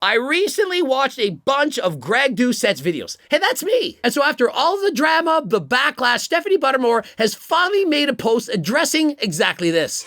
I recently watched a bunch of Greg Doucette's videos. Hey, that's me. And so after all the drama, the backlash, Stephanie Buttermore has finally made a post addressing exactly this.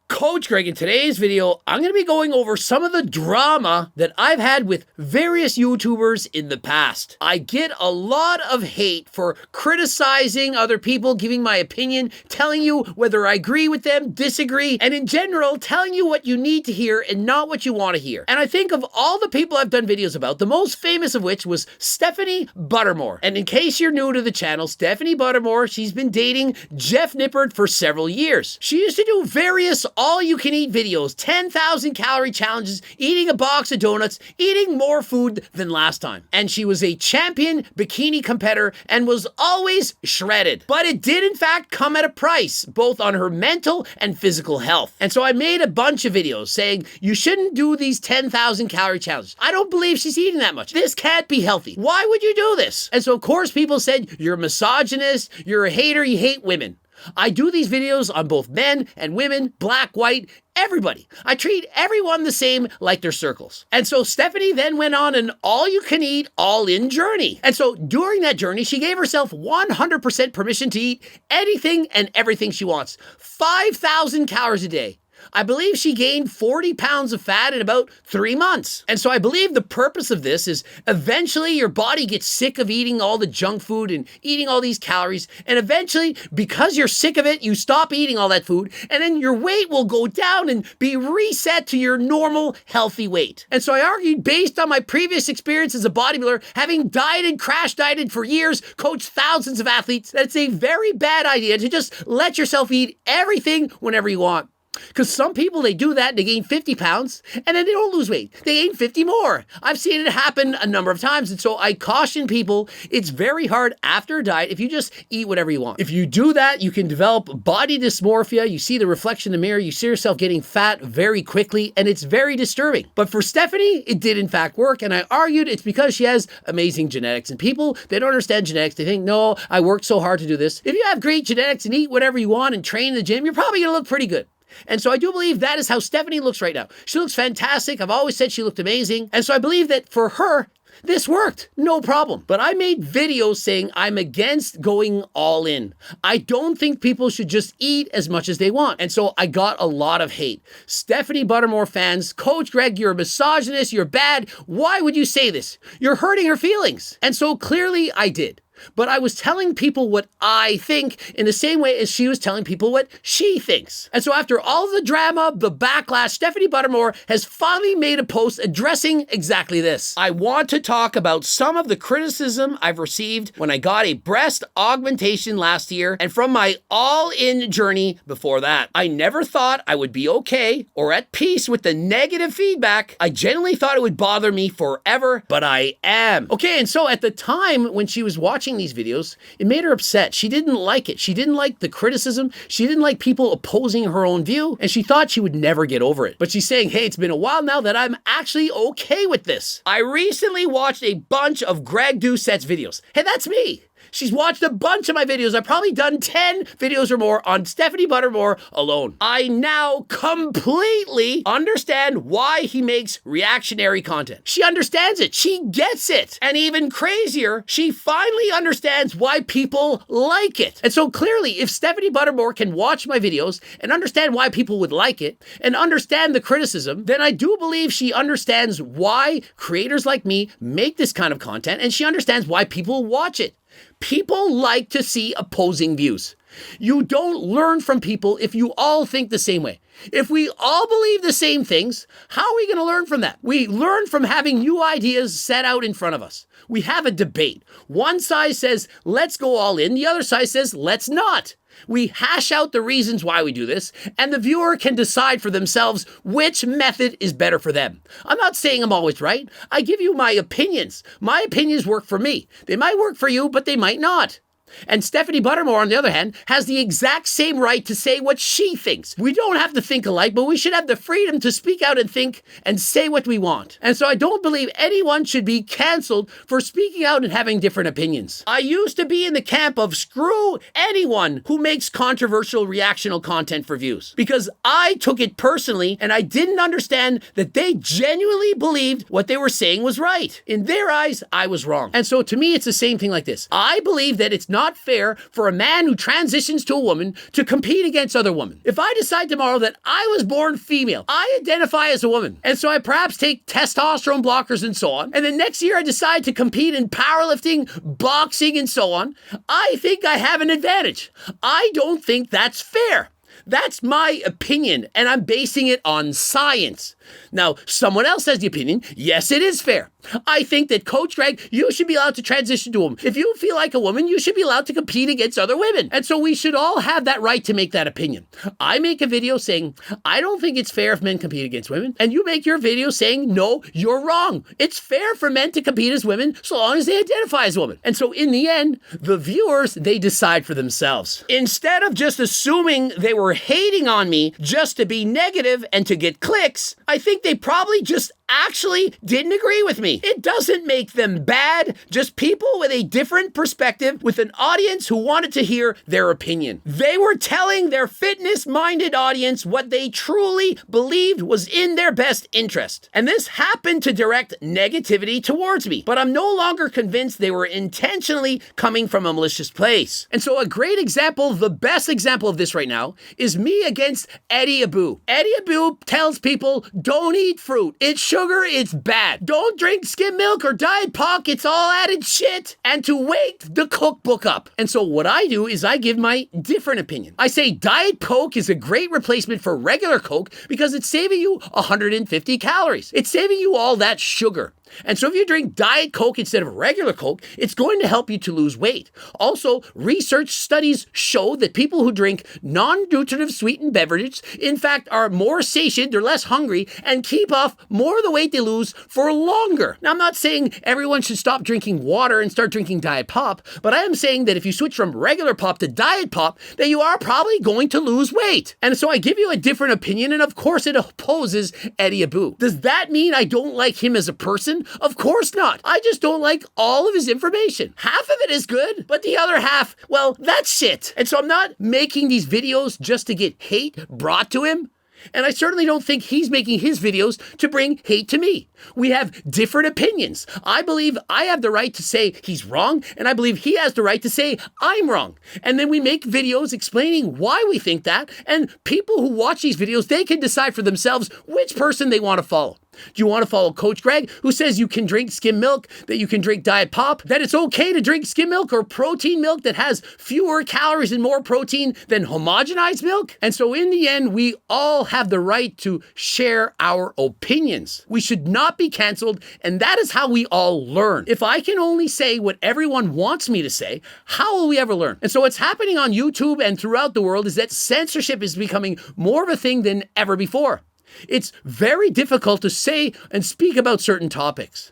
Coach Greg, in today's video, I'm going to be going over some of the drama that I've had with various YouTubers in the past. I get a lot of hate for criticizing other people, giving my opinion, telling you whether I agree with them, disagree, and in general, telling you what you need to hear and not what you want to hear. And I think of all the people I've done videos about, the most famous of which was Stephanie Buttermore. And in case you're new to the channel, Stephanie Buttermore, she's been dating Jeff Nippard for several years. She used to do various all-you-can-eat videos, 10,000 calorie challenges, eating a box of donuts, eating more food than last time. And she was a champion bikini competitor and was always shredded. But it did in fact come at a price, both on her mental and physical health. And so I made a bunch of videos saying, you shouldn't do these 10,000 calorie challenges. I don't believe she's eating that much. This can't be healthy. Why would you do this? And so of course people said, you're a misogynist, you're a hater, you hate women. I do these videos on both men and women, black, white, everybody. I treat everyone the same like they're circles. And so Stephanie then went on an all-you-can-eat, all-in journey. And so during that journey, she gave herself 100% permission to eat anything and everything she wants. 5,000 calories a day. I believe she gained 40 pounds of fat in about 3 months. And so I believe the purpose of this is eventually your body gets sick of eating all the junk food and eating all these calories. And eventually, because you're sick of it, you stop eating all that food. And then your weight will go down and be reset to your normal, healthy weight. And so I argued, based on my previous experience as a bodybuilder, having dieted, crash dieted for years, coached thousands of athletes, that it's a very bad idea to just let yourself eat everything whenever you want. Because some people, they do that, they gain 50 pounds, and then they don't lose weight. They gain 50 more. I've seen it happen a number of times, and so I caution people, it's very hard after a diet if you just eat whatever you want. If you do that, you can develop body dysmorphia, you see the reflection in the mirror, you see yourself getting fat very quickly, and it's very disturbing. But for Stephanie, it did in fact work, and I argued it's because she has amazing genetics. And people, they don't understand genetics. They think, no, I worked so hard to do this. If you have great genetics and eat whatever you want and train in the gym, you're probably going to look pretty good. And so I do believe that is how Stephanie looks right now. She looks fantastic. I've always said she looked amazing. And so I believe that for her, this worked, no problem. But I made videos saying I'm against going all in. I don't think people should just eat as much as they want. And so I got a lot of hate. Stephanie Buttermore fans, Coach Greg, you're a misogynist, you're bad. Why would you say this? You're hurting her feelings. And so clearly I did. But I was telling people what I think in the same way as she was telling people what she thinks. And so after all the drama, the backlash, Stephanie Buttermore has finally made a post addressing exactly this. I want to talk about some of the criticism I've received when I got a breast augmentation last year and from my all-in journey before that. I never thought I would be okay or at peace with the negative feedback. I genuinely thought it would bother me forever, but I am. Okay, and so at the time when she was watching these videos, it made her upset. She didn't like it. She didn't like the criticism. She didn't like people opposing her own view, and she thought she would never get over it. But she's saying, hey, it's been a while now that I'm actually okay with this. I recently watched a bunch of Greg Doucette's videos. Hey, that's me. She's watched a bunch of my videos. I've probably done 10 videos or more on Stephanie Buttermore alone. I now completely understand why he makes reactionary content. She understands it. She gets it. And even crazier, she finally understands why people like it. And so clearly, if Stephanie Buttermore can watch my videos and understand why people would like it and understand the criticism, then I do believe she understands why creators like me make this kind of content, and she understands why people watch it. People like to see opposing views. You don't learn from people if you all think the same way. If we all believe the same things, how are we going to learn from that? We learn from having new ideas set out in front of us. We have a debate. One side says, let's go all in. The other side says, let's not. We hash out the reasons why we do this, and the viewer can decide for themselves which method is better for them. I'm not saying I'm always right. I give you my opinions. My opinions work for me. They might work for you, but they might not. And Stephanie Buttermore, on the other hand, has the exact same right to say what she thinks. We don't have to think alike, but we should have the freedom to speak out and think and say what we want. And so I don't believe anyone should be canceled for speaking out and having different opinions. I used to be in the camp of screw anyone who makes controversial reactional content for views, because I took it personally and I didn't understand that they genuinely believed what they were saying was right. In their eyes, I was wrong. And so to me, it's the same thing like this. I believe that it's not fair for a man who transitions to a woman to compete against other women. If I decide tomorrow that I was born female, I identify as a woman, and so I perhaps take testosterone blockers and so on, and then next year I decide to compete in powerlifting, boxing, and so on, I think I have an advantage. I don't think that's fair. That's my opinion, and I'm basing it on science. Now, someone else has the opinion, yes, it is fair. I think that, Coach Greg, you should be allowed to transition to a woman. If you feel like a woman, you should be allowed to compete against other women. And so we should all have that right to make that opinion. I make a video saying, I don't think it's fair if men compete against women. And you make your video saying, no, you're wrong. It's fair for men to compete as women so long as they identify as women. And so in the end, the viewers, they decide for themselves. Instead of just assuming they were hating on me just to be negative and to get clicks, I think they probably just actually didn't agree with me. It doesn't make them bad, just people with a different perspective with an audience who wanted to hear their opinion. They were telling their fitness-minded audience what they truly believed was in their best interest. And this happened to direct negativity towards me, but I'm no longer convinced they were intentionally coming from a malicious place. And so a great example, the best example of this right now, is me against Eddie Abu. Eddie Abu tells people, don't eat fruit. It's sugar, it's bad. Don't drink skim milk or Diet Pop, it's all added shit. And to wake the cookbook up. And so what I do is I give my different opinion. I say Diet Coke is a great replacement for regular Coke because it's saving you 150 calories. It's saving you all that sugar. And so if you drink Diet Coke instead of regular Coke, it's going to help you to lose weight. Also, research studies show that people who drink non-nutritive sweetened beverages, in fact, are more satiated, they're less hungry, and keep off more of the weight they lose for longer. Now, I'm not saying everyone should stop drinking water and start drinking Diet Pop, but I am saying that if you switch from regular Pop to Diet Pop, that you are probably going to lose weight. And so I give you a different opinion, and of course it opposes Eddie Abu. Does that mean I don't like him as a person? Of course not. I just don't like all of his information. Half of it is good, but the other half, well, that's shit. And so I'm not making these videos just to get hate brought to him. And I certainly don't think he's making his videos to bring hate to me. We have different opinions. I believe I have the right to say he's wrong, and I believe he has the right to say I'm wrong. And then we make videos explaining why we think that, and people who watch these videos, they can decide for themselves which person they want to follow. Do you want to follow Coach Greg, who says you can drink skim milk, that you can drink Diet Pop, that it's okay to drink skim milk or protein milk that has fewer calories and more protein than homogenized milk? And so in the end, we all have the right to share our opinions. We should not be canceled, and that is how we all learn. If I can only say what everyone wants me to say, how will we ever learn? And so what's happening on YouTube and throughout the world is that censorship is becoming more of a thing than ever before. It's very difficult to say and speak about certain topics.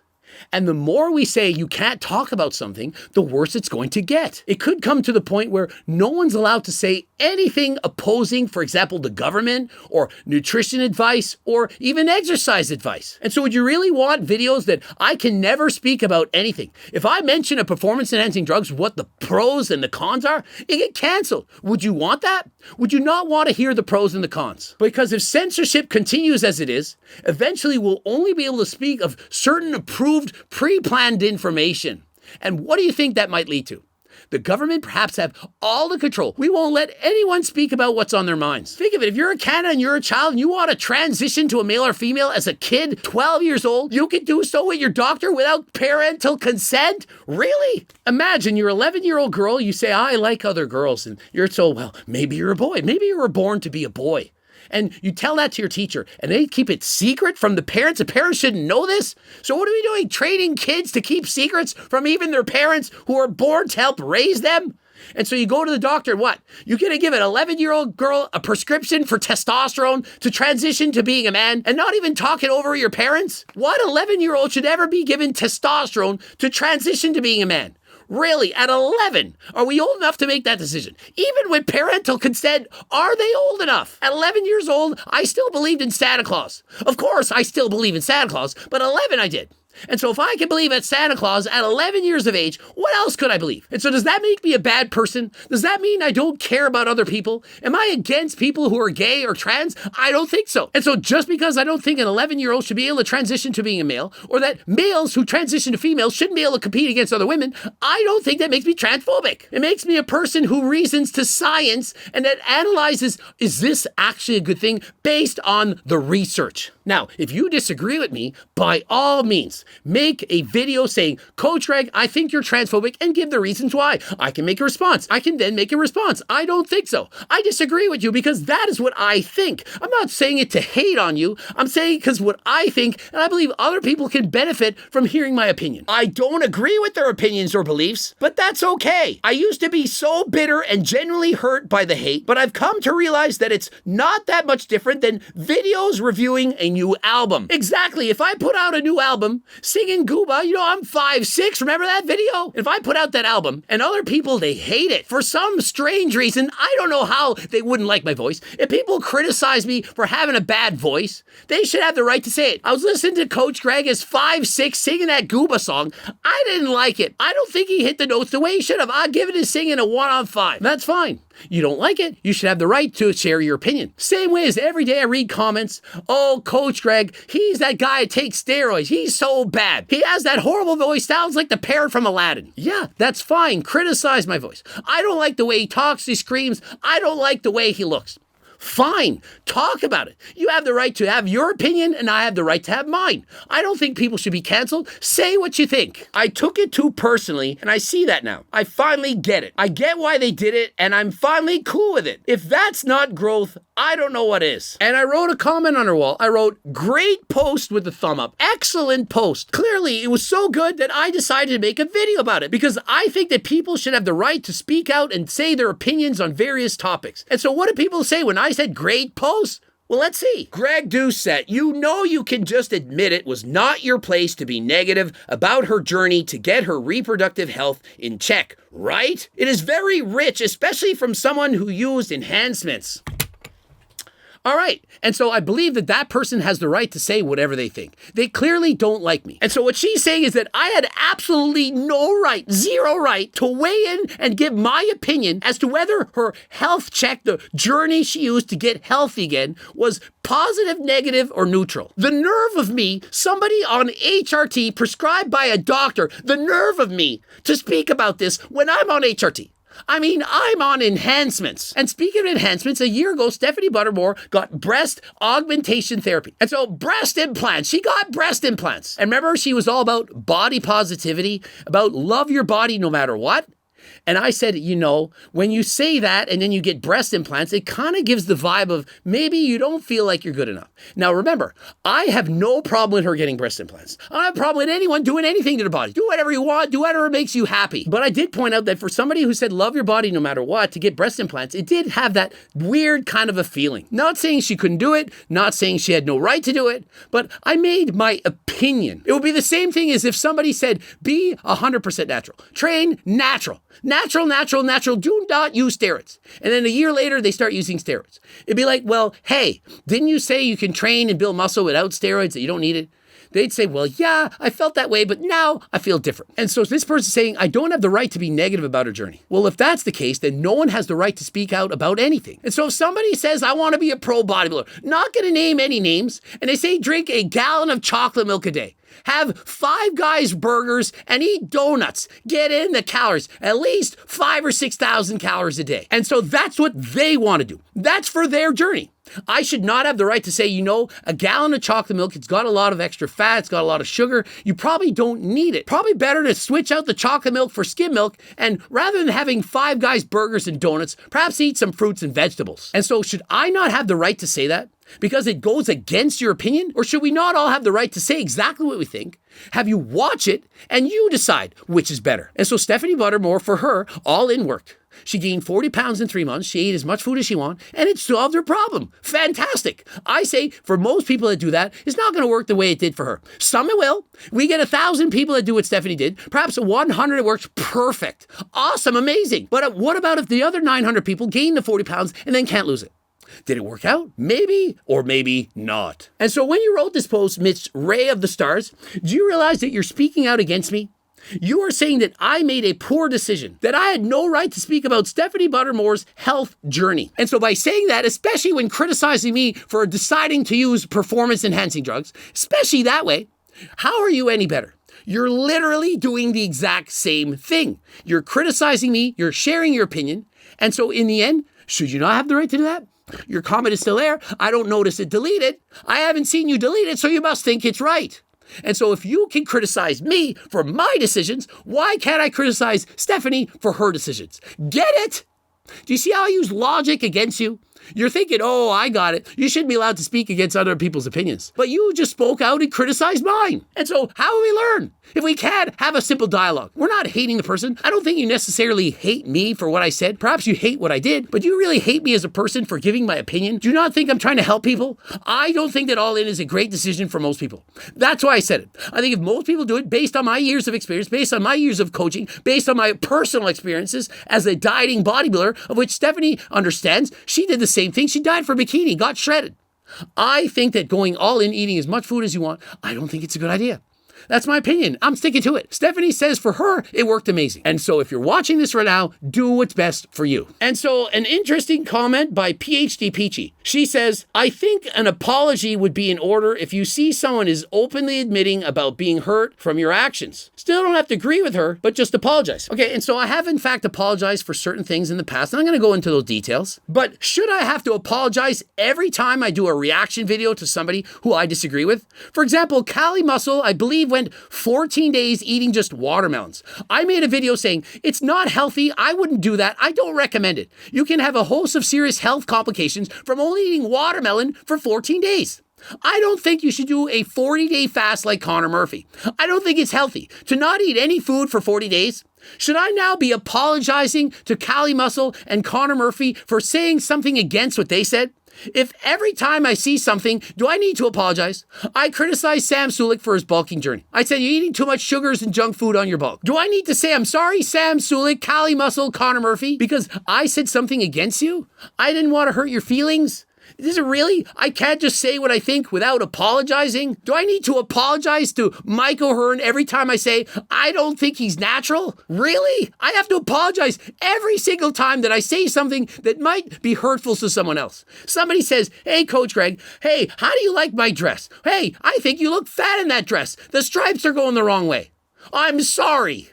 And the more we say you can't talk about something, the worse it's going to get. It could come to the point where no one's allowed to say anything opposing, for example, the government or nutrition advice or even exercise advice. And so would you really want videos that I can never speak about anything? If I mention a performance-enhancing drugs, what the pros and the cons are, it get canceled. Would you want that? Would you not want to hear the pros and the cons? Because if censorship continues as it is, eventually we'll only be able to speak of certain approved pre-planned information. And what do you think that might lead to? The government perhaps have all the control. We won't let anyone speak about what's on their minds. Think of it, if you're a Canada and you're a child and you want to transition to a male or female as a kid, 12 years old, you can do so with your doctor without parental consent? Really? Imagine you're an 11-year-old girl, you say, I like other girls, and you're told, well, maybe you're a boy. Maybe you were born to be a boy. And you tell that to your teacher, and they keep it secret from the parents. The parents shouldn't know this. So what are we doing? Training kids to keep secrets from even their parents who are born to help raise them? And so you go to the doctor, and what? You're going to give an 11-year-old girl a prescription for testosterone to transition to being a man and not even talk it over your parents? What 11-year-old should ever be given testosterone to transition to being a man? Really, at 11, are we old enough to make that decision? Even with parental consent, are they old enough? At 11 years old, I still believed in Santa Claus. Of course, I still believe in Santa Claus, but 11 I did. And so if I can believe at Santa Claus at 11 years of age, what else could I believe? And so does that make me a bad person? Does that mean I don't care about other people? Am I against people who are gay or trans? I don't think so. And so just because I don't think an 11-year-old should be able to transition to being a male, or that males who transition to females shouldn't be able to compete against other women, I don't think that makes me transphobic. It makes me a person who reasons to science and that analyzes, is this actually a good thing based on the research? Now, if you disagree with me, by all means, make a video saying, Coach Greg, I think you're transphobic, and give the reasons why. I can make a response. I can then make a response. I don't think so. I disagree with you because that is what I think. I'm not saying it to hate on you. I'm saying because what I think, and I believe other people can benefit from hearing my opinion. I don't agree with their opinions or beliefs, but that's okay. I used to be so bitter and genuinely hurt by the hate, but I've come to realize that it's not that much different than videos reviewing a new album. Exactly. If I put out a new album singing Gooba, I'm 5'6", remember that video? If I put out that album and other people, they hate it for some strange reason, I don't know how they wouldn't like my voice. If people criticize me for having a bad voice, they should have the right to say it. I was listening to Coach Greg as 5'6" singing that Gooba song. I didn't like it. I don't think he hit the notes the way he should have. I'd give it his singing a 1 on 5. That's fine. You don't like it, you should have the right to share your opinion. Same way as every day I read comments, oh, Coach Greg, he's that guy that takes steroids. He's so bad. He has that horrible voice, sounds like the parrot from Aladdin. Yeah, that's fine. Criticize my voice. I don't like the way he talks, he screams. I don't like the way he looks. Fine. Talk about it. You have the right to have your opinion and I have the right to have mine. I don't think people should be canceled. Say what you think. I took it too personally and I see that now. I finally get it. I get why they did it and I'm finally cool with it. If that's not growth, I don't know what is. And I wrote a comment on her wall. I wrote, great post with the thumb up. Excellent post. Clearly, it was so good that I decided to make a video about it because I think that people should have the right to speak out and say their opinions on various topics. And so what do people say when I said great post? Well, let's see. Greg Doucette, you can just admit it was not your place to be negative about her journey to get her reproductive health in check, right? It is very rich, especially from someone who used enhancements. All right. And so I believe that that person has the right to say whatever they think. They clearly don't like me. And so what she's saying is that I had absolutely no right, zero right to weigh in and give my opinion as to whether her health check, the journey she used to get healthy again, was positive, negative, or neutral. The nerve of me, somebody on HRT prescribed by a doctor, the nerve of me to speak about this when I'm on HRT. I mean, I'm on enhancements. And speaking of enhancements, a year ago, Stephanie Buttermore got breast augmentation therapy. And so breast implants, she got breast implants. And remember, she was all about body positivity, about love your body no matter what. And I said, when you say that and then you get breast implants, it kind of gives the vibe of maybe you don't feel like you're good enough. Now, remember, I have no problem with her getting breast implants. I don't have a problem with anyone doing anything to their body. Do whatever you want. Do whatever makes you happy. But I did point out that for somebody who said love your body no matter what to get breast implants, it did have that weird kind of a feeling. Not saying she couldn't do it, not saying she had no right to do it, but I made my opinion. It would be the same thing as if somebody said, be 100% natural. Train natural. Natural, natural, natural. Do not use steroids. And then a year later, they start using steroids. It'd be like, well, hey, didn't you say you can train and build muscle without steroids, that you don't need it? They'd say, well, yeah, I felt that way, but now I feel different. And so this person's saying, I don't have the right to be negative about her journey. Well, if that's the case, then no one has the right to speak out about anything. And so if somebody says, I want to be a pro bodybuilder, not going to name any names, and they say, drink a gallon of chocolate milk a day, have 5 Guys burgers and eat donuts, get in the calories, at least 5,000 or 6,000 calories a day. And so that's what they want to do. That's for their journey. I should not have the right to say, a gallon of chocolate milk, it's got a lot of extra fat, it's got a lot of sugar. You probably don't need it. Probably better to switch out the chocolate milk for skim milk, and rather than having 5 Guys burgers and donuts, perhaps eat some fruits and vegetables. And so should I not have the right to say that? Because it goes against your opinion? Or should we not all have the right to say exactly what we think, have you watch it, and you decide which is better? And so Stephanie Buttermore, for her, all in worked. She gained 40 pounds in 3 months. She ate as much food as she wanted, and it solved her problem. Fantastic. I say for most people that do that, it's not going to work the way it did for her. Some it will. We get 1,000 people that do what Stephanie did. Perhaps 100 it works perfect. Awesome, amazing. But what about if the other 900 people gain the 40 pounds and then can't lose it? Did it work out? Maybe or maybe not. And so when you wrote this post, Miss Ray of the Stars, do you realize that you're speaking out against me? You are saying that I made a poor decision, that I had no right to speak about Stephanie Buttermore's health journey. And so by saying that, especially when criticizing me for deciding to use performance-enhancing drugs, especially that way, how are you any better? You're literally doing the exact same thing. You're criticizing me, you're sharing your opinion, and so in the end, should you not have the right to do that? Your comment is still there. I don't notice it deleted. I haven't seen you delete it, so you must think it's right. And so if you can criticize me for my decisions, why can't I criticize Stephanie for her decisions? Get it? Do you see how I use logic against you? You're thinking, oh, I got it. You shouldn't be allowed to speak against other people's opinions. But you just spoke out and criticized mine. And so how will we learn? If we can't have a simple dialogue, we're not hating the person. I don't think you necessarily hate me for what I said. Perhaps you hate what I did, but you really hate me as a person for giving my opinion. Do you not think I'm trying to help people? I don't think that all in is a great decision for most people. That's why I said it. I think if most people do it based on my years of experience, based on my years of coaching, based on my personal experiences as a dieting bodybuilder, of which Stephanie understands, she did the same thing. She died for a bikini, got shredded. I think that going all in, eating as much food as you want, I don't think it's a good idea. That's my opinion. I'm sticking to it. Stephanie says for her, it worked amazing. And so if you're watching this right now, do what's best for you. And so an interesting comment by PhD Peachy. She says, I think an apology would be in order if you see someone is openly admitting about being hurt from your actions. Still don't have to agree with her, but just apologize. Okay, and so I have in fact apologized for certain things in the past, and I'm going to go into those details. But should I have to apologize every time I do a reaction video to somebody who I disagree with? For example, Cali Muscle, I believe, went 14 days eating just watermelons. I made a video saying, it's not healthy, I wouldn't do that, I don't recommend it. You can have a host of serious health complications from only eating watermelon for 14 days. I don't think you should do a 40-day fast like Connor Murphy. I don't think it's healthy to not eat any food for 40 days. Should I now be apologizing to Cali Muscle and Connor Murphy for saying something against what they said? If every time I see something, do I need to apologize? I criticized Sam Sulek for his bulking journey. I said, you're eating too much sugars and junk food on your bulk. Do I need to say, I'm sorry, Sam Sulek, Cali Muscle, Connor Murphy, because I said something against you? I didn't want to hurt your feelings. Is it really? I can't just say what I think without apologizing? Do I need to apologize to Mike O'Hearn every time I say, I don't think he's natural? Really? I have to apologize every single time that I say something that might be hurtful to someone else. Somebody says, hey, Coach Greg, hey, how do you like my dress? Hey, I think you look fat in that dress. The stripes are going the wrong way. I'm sorry.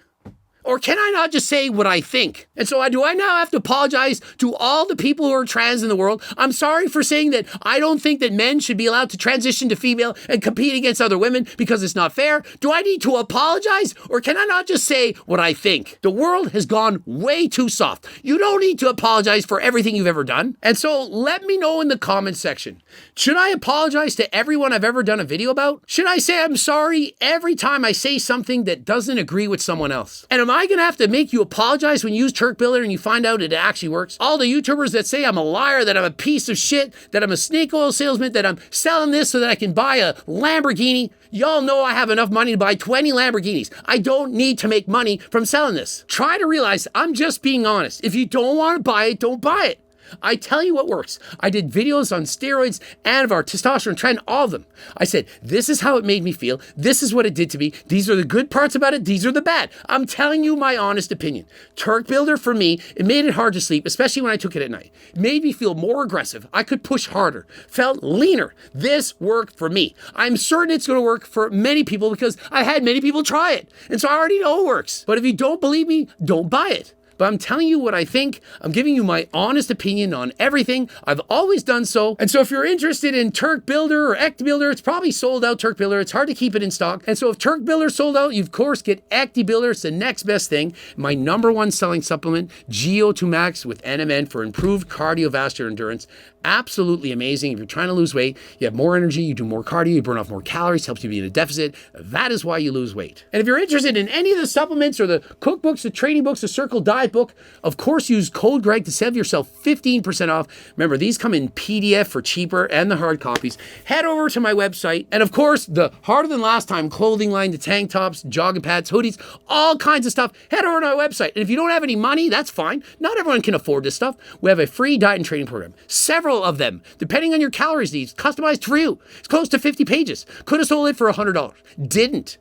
Or can I not just say what I think? And so do I now have to apologize to all the people who are trans in the world? I'm sorry for saying that I don't think that men should be allowed to transition to female and compete against other women because it's not fair. Do I need to apologize? Or can I not just say what I think? The world has gone way too soft. You don't need to apologize for everything you've ever done. And so let me know in the comments section. Should I apologize to everyone I've ever done a video about? Should I say I'm sorry every time I say something that doesn't agree with someone else? And am I going to have to make you apologize when you use Turk Builder and you find out it actually works? All the YouTubers that say I'm a liar, that I'm a piece of shit, that I'm a snake oil salesman, that I'm selling this so that I can buy a Lamborghini, y'all know I have enough money to buy 20 Lamborghinis. I don't need to make money from selling this. Try to realize I'm just being honest. If you don't want to buy it, don't buy it. I tell you what works. I did videos on steroids, Anavar, testosterone, trying all of them. I said, this is how it made me feel. This is what it did to me. These are the good parts about it. These are the bad. I'm telling you my honest opinion. Turk Builder, for me, it made it hard to sleep, especially when I took it at night. It made me feel more aggressive. I could push harder, felt leaner. This worked for me. I'm certain it's going to work for many people because I had many people try it. And so I already know it works. But if you don't believe me, don't buy it. But I'm telling you what I think. I'm giving you my honest opinion on everything. I've always done so. And so if you're interested in Turk Builder or Ecto Builder, it's probably sold out, Turk Builder. It's hard to keep it in stock. And so if Turk Builder sold out, you of course get Ecto Builder. It's the next best thing. My number one selling supplement, GO2 Max with NMN for improved cardiovascular endurance. Absolutely amazing. If you're trying to lose weight, you have more energy, you do more cardio, you burn off more calories, helps you be in a deficit. That is why you lose weight. And if you're interested in any of the supplements or the cookbooks, the training books, the Circle Diet book, of course, use code Greg to save yourself 15% off. Remember, these come in PDF for cheaper and the hard copies. Head over to my website. And of course, the harder than last time clothing line, the tank tops, jogging pads, hoodies, all kinds of stuff. Head over to my website. And if you don't have any money, that's fine. Not everyone can afford this stuff. We have a free diet and training program. Several of them, depending on your calories needs, customized for you. It's close to 50 pages. Could have sold it for $100. Didn't.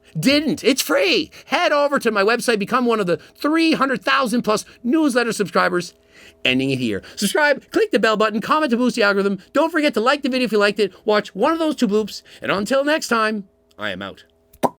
It's free. Head over to my website, become one of the 300,000 plus newsletter subscribers. Ending it here. Subscribe, click the bell button, comment to boost the algorithm. Don't forget to like the video if you liked it. Watch one of those two bloops. And until next time, I am out.